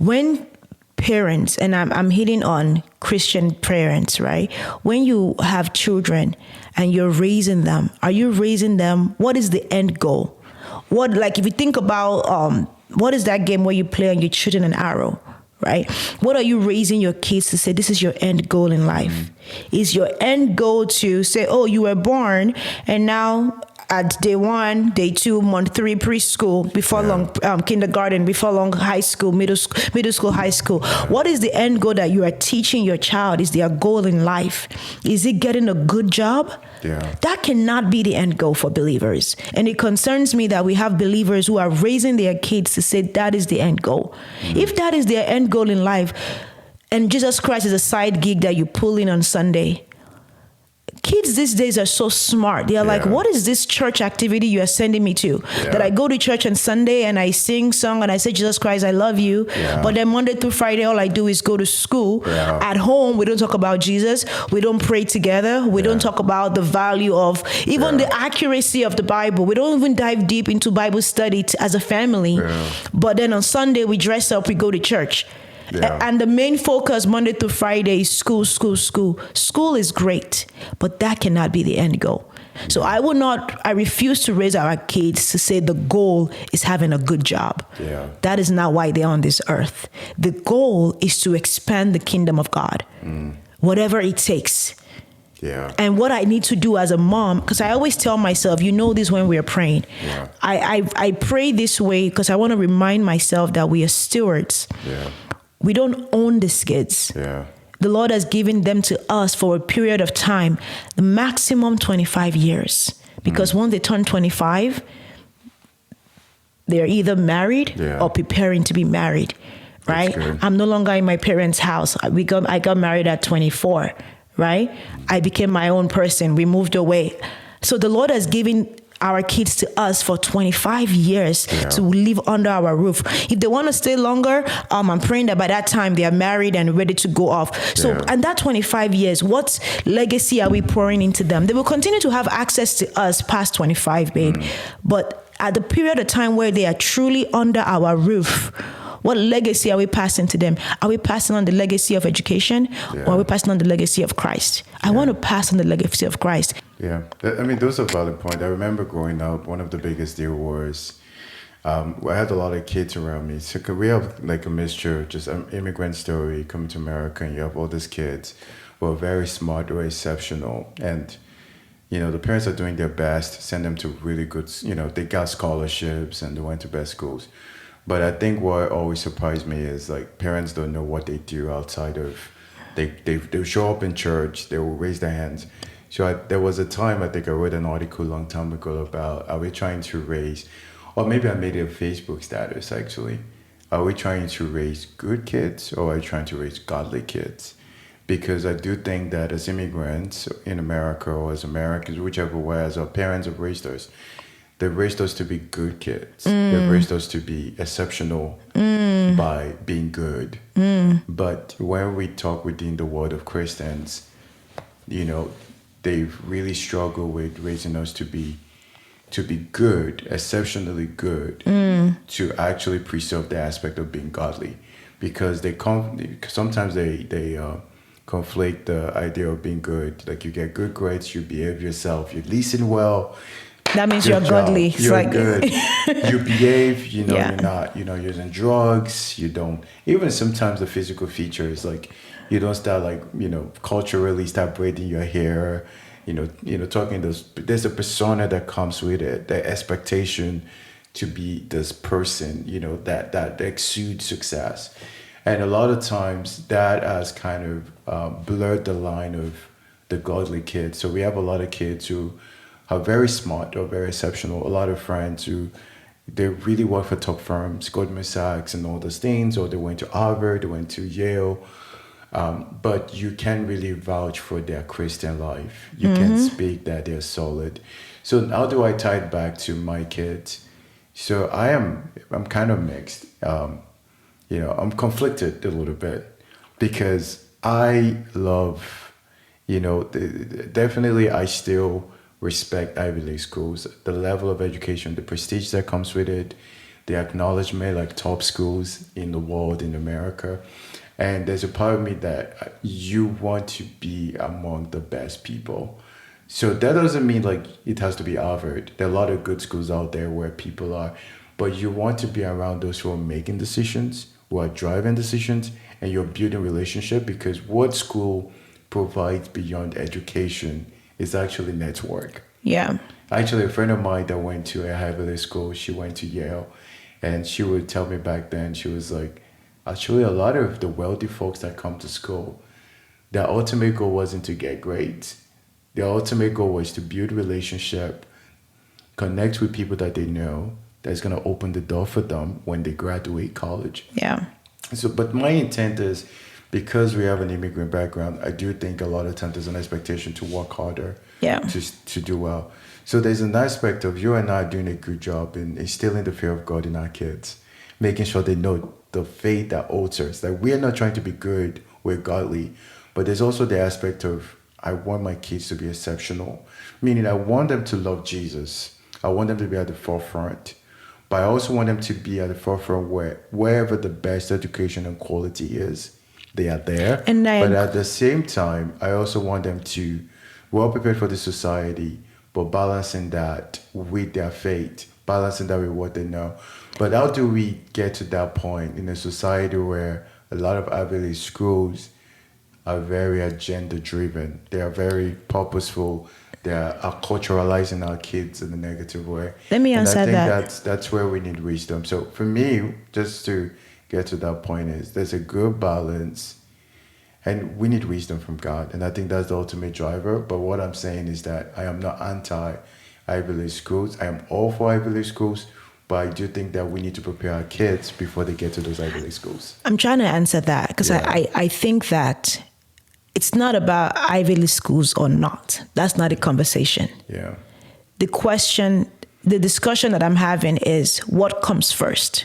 when parents, and I'm hitting on Christian parents, right? When you have children and you're raising them, are you raising them? What is the end goal? What, like, if you think about what is that game where you play and you're shooting an arrow, right? What are you raising your kids to say, this is your end goal in life? Is your end goal to say, oh, you were born and now at day 1, day 2, month 3, preschool, before long, kindergarten, before long, high school, middle school, high school. What is the end goal that you are teaching your child? Is their goal in life? Is it getting a good job? Yeah. That cannot be the end goal for believers. And it concerns me that we have believers who are raising their kids to say that is the end goal. If that is their end goal in life, and Jesus Christ is a side gig that you pull in on Sunday, kids these days are so smart. They are like, what is this church activity you are sending me to? That I go to church on Sunday and I sing song and I say, Jesus Christ, I love you. But then Monday through Friday, all I do is go to school. At home, we don't talk about Jesus. We don't pray together. We don't talk about the value of even the accuracy of the Bible. We don't even dive deep into Bible study as a family. But then on Sunday, we dress up, we go to church. And the main focus Monday through Friday is school, school, school. School is great, but that cannot be the end goal. So I refuse to raise our kids to say the goal is having a good job. That is not why they're on this earth. The goal is to expand the kingdom of God, whatever it takes. And what I need to do as a mom, because I always tell myself, you know this when we are praying. I pray this way because I want to remind myself that we are stewards. We don't own these kids. The Lord has given them to us for a period of time, the maximum 25 years. Because once they turn 25, they're either married or preparing to be married, right? I'm no longer in my parents' house. I got married at 24, right? I became my own person. We moved away. So the Lord has given our kids to us for 25 years to live under our roof. If they want to stay longer, I'm praying that by that time they are married and ready to go off. So, and that 25 years, what legacy are we pouring into them? They will continue to have access to us past 25, babe. But at the period of time where they are truly under our roof, what legacy are we passing to them? Are we passing on the legacy of education or are we passing on the legacy of Christ? I want to pass on the legacy of Christ. I mean, those are valid points. I remember growing up, one of the biggest deal was I had a lot of kids around me. So we have like a mixture, just an immigrant story coming to America, and you have all these kids who are very smart or exceptional. And, you know, the parents are doing their best to send them to really good, you know, they got scholarships and they went to best schools. But I think what always surprised me is like parents don't know what they do outside of, they show up in church, they will raise their hands. So there was a time, I think I read an article a long time ago about, are we trying to raise, or maybe I made it a Facebook status actually, are we trying to raise good kids or are we trying to raise godly kids? Because I do think that as immigrants in America or as Americans, whichever way, as our parents have raised us, they've raised us to be good kids. They've raised us to be exceptional by being good. But when we talk within the world of Christians, you know, they've really struggled with raising us to be good, exceptionally good, to actually preserve the aspect of being godly, because sometimes they conflate the idea of being good. Like you get good grades, you behave yourself, you listen well. That means you're godly. You're like, good. You behave, you know, you're not, you know, using drugs. You don't, even sometimes the physical features, like you don't start like, you know, culturally start braiding your hair, you know, talking there's a persona that comes with it, the expectation to be this person, you know, that exudes success. And a lot of times that has kind of blurred the line of the godly kids. So we have a lot of kids who are very smart or very exceptional. A lot of friends who they really work for top firms, Goldman Sachs and all those things, or they went to Harvard, they went to Yale. But you can't really vouch for their Christian life. You can't speak that they're solid. So how do I tie it back to my kids? So I'm kind of mixed. You know, I'm conflicted a little bit because I love, you know, definitely I still respect Ivy League schools, the level of education, the prestige that comes with it, the acknowledgement, like top schools in the world, in America. And there's a part of me that you want to be among the best people. So that doesn't mean like it has to be Harvard. There are a lot of good schools out there where people are, but you want to be around those who are making decisions, who are driving decisions, and you're building relationship, because what school provides beyond education is actually network. Yeah. Actually, a friend of mine that went to a Ivy school, she went to Yale, and she would tell me back then, she was like, actually, a lot of the wealthy folks that come to school, their ultimate goal wasn't to get grades. Their ultimate goal was to build relationship, connect with people that they know, that's going to open the door for them when they graduate college. Yeah. So, but my intent is, because we have an immigrant background, I do think a lot of times there's an expectation to work harder, Yeah. to do well. So there's an aspect of you and I doing a good job in instilling the fear of God in our kids, making sure they know the faith that alters. That we are not trying to be good, we're godly. But there's also the aspect of, I want my kids to be exceptional, meaning I want them to love Jesus. I want them to be at the forefront. But I also want them to be at the forefront wherever the best education and quality is, they are there. But at the same time, I also want them to well prepared for the society, but balancing that with their faith, balancing that with what they know. But how do we get to that point in a society where a lot of Ivy League schools are very agenda driven? They are very purposeful. They are culturalizing our kids in a negative way. Let me answer and I think that. that's where we need wisdom. So for me, just to get to that point, is there's a good balance, and we need wisdom from God. And I think that's the ultimate driver. But what I'm saying is that I am not anti Ivy League schools. I am all for Ivy League schools. But I do think that we need to prepare our kids before they get to those Ivy League schools. I'm trying to answer that because I think that it's not about Ivy League schools or not. That's not a conversation. Yeah. The discussion that I'm having is what comes first.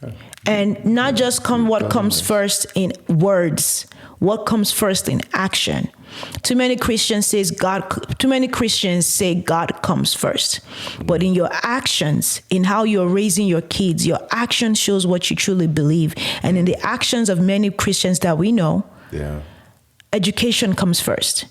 Yeah. And not just what comes first in words, what comes first in action. Too many Christians say God comes first. But in your actions, in how you're raising your kids, your action shows what you truly believe. And in the actions of many Christians that we know, education comes first.